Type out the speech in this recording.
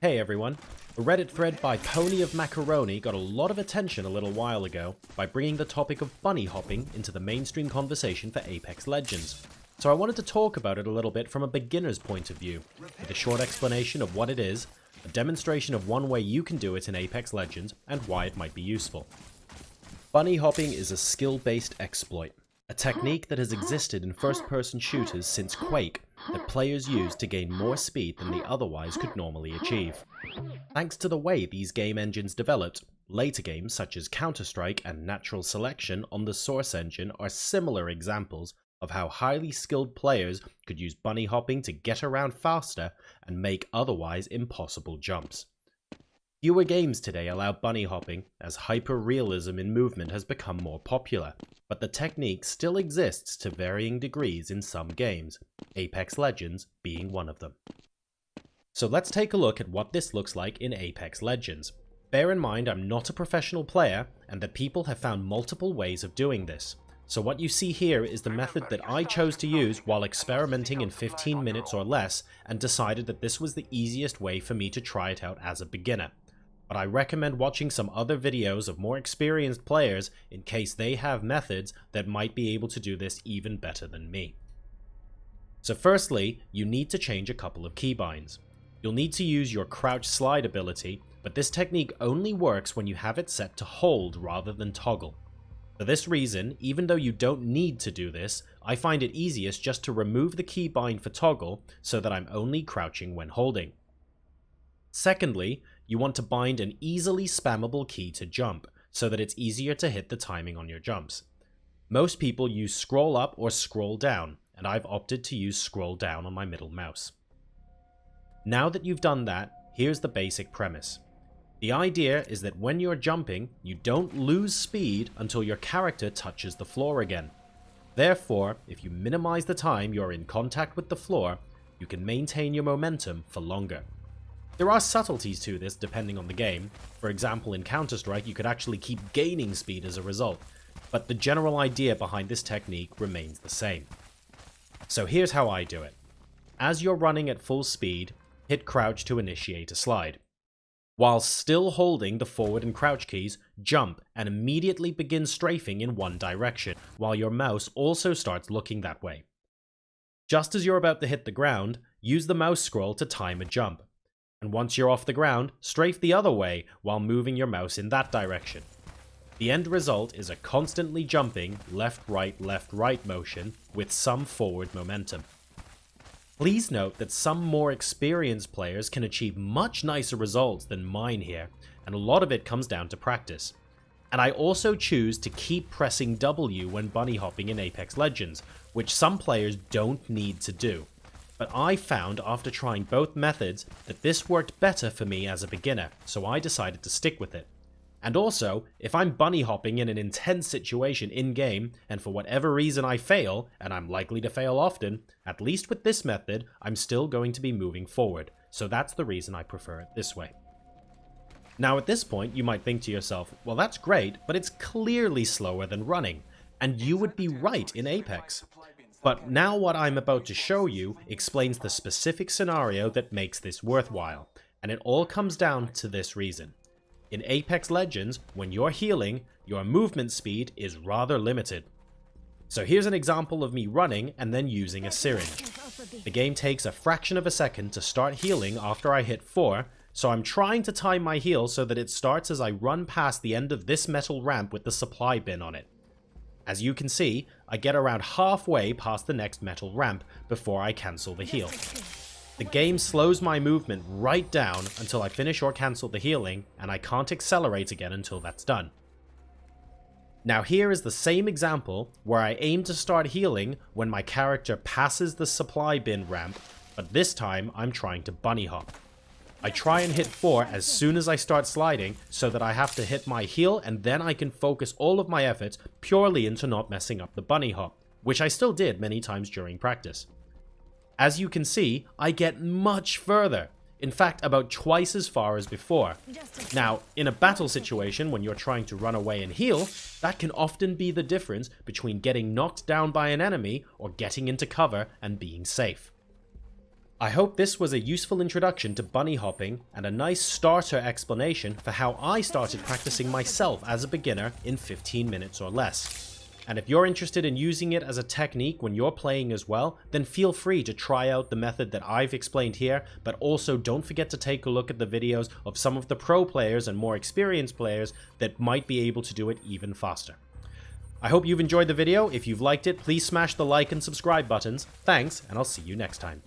Hey everyone, a Reddit thread by PonyOfMacaroni got a lot of attention a little while ago by bringing the topic of bunny hopping into the mainstream conversation for Apex Legends. So I wanted to talk about it a little bit from a beginner's point of view, with a short explanation of what it is, a demonstration of one way you can do it in Apex Legends, and why it might be useful. Bunny hopping is a skill-based exploit, a technique that has existed in first-person shooters since Quake, that players use to gain more speed than they otherwise could normally achieve. Thanks to the way these game engines developed, later games such as Counter-Strike and Natural Selection on the Source engine are similar examples of how highly skilled players could use bunny hopping to get around faster and make otherwise impossible jumps. Fewer games today allow bunny hopping as hyper-realism in movement has become more popular, but the technique still exists to varying degrees in some games, Apex Legends being one of them. So let's take a look at what this looks like in Apex Legends. Bear in mind I'm not a professional player and that people have found multiple ways of doing this. So what you see here is the method that I chose to use while experimenting in 15 minutes or less and decided that this was the easiest way for me to try it out as a beginner. But I recommend watching some other videos of more experienced players in case they have methods that might be able to do this even better than me. So firstly, you need to change a couple of keybinds. You'll need to use your crouch slide ability, but this technique only works when you have it set to hold rather than toggle. For this reason, even though you don't need to do this, I find it easiest just to remove the keybind for toggle so that I'm only crouching when holding. Secondly, you want to bind an easily spammable key to jump, so that it's easier to hit the timing on your jumps. Most people use scroll up or scroll down, and I've opted to use scroll down on my middle mouse. Now that you've done that, here's the basic premise. The idea is that when you're jumping, you don't lose speed until your character touches the floor again. Therefore, if you minimize the time you're in contact with the floor, you can maintain your momentum for longer. There are subtleties to this depending on the game. For example, in Counter-Strike you could actually keep gaining speed as a result, but the general idea behind this technique remains the same. So here's how I do it. As you're running at full speed, hit crouch to initiate a slide. While still holding the forward and crouch keys, jump and immediately begin strafing in one direction, while your mouse also starts looking that way. Just as you're about to hit the ground, use the mouse scroll to time a jump. And once you're off the ground, strafe the other way while moving your mouse in that direction. The end result is a constantly jumping left-right motion with some forward momentum. Please note that some more experienced players can achieve much nicer results than mine here, and a lot of it comes down to practice. And I also choose to keep pressing W when bunny hopping in Apex Legends, which some players don't need to do. But I found after trying both methods that this worked better for me as a beginner, so I decided to stick with it. And also, if I'm bunny hopping in an intense situation in-game, and for whatever reason I fail, and I'm likely to fail often, at least with this method, I'm still going to be moving forward, so that's the reason I prefer it this way. Now at this point, you might think to yourself, well that's great, but it's clearly slower than running, and you would be right in Apex. But now what I'm about to show you explains the specific scenario that makes this worthwhile, and it all comes down to this reason. In Apex Legends, when you're healing, your movement speed is rather limited. So here's an example of me running and then using a syringe. The game takes a fraction of a second to start healing after I hit 4, so I'm trying to time my heal so that it starts as I run past the end of this metal ramp with the supply bin on it. As you can see, I get around halfway past the next metal ramp before I cancel the heal. The game slows my movement right down until I finish or cancel the healing, and I can't accelerate again until that's done. Now here is the same example where I aim to start healing when my character passes the supply bin ramp, but this time I'm trying to bunny hop. I try and hit 4 as soon as I start sliding so that I have to hit my heal and then I can focus all of my efforts purely into not messing up the bunny hop, which I still did many times during practice. As you can see, I get much further, in fact about twice as far as before. Now, in a battle situation when you're trying to run away and heal, that can often be the difference between getting knocked down by an enemy or getting into cover and being safe. I hope this was a useful introduction to bunny hopping and a nice starter explanation for how I started practicing myself as a beginner in 15 minutes or less. And if you're interested in using it as a technique when you're playing as well, then feel free to try out the method that I've explained here, but also don't forget to take a look at the videos of some of the pro players and more experienced players that might be able to do it even faster. I hope you've enjoyed the video. If you've liked it, please smash the like and subscribe buttons. Thanks, and I'll see you next time.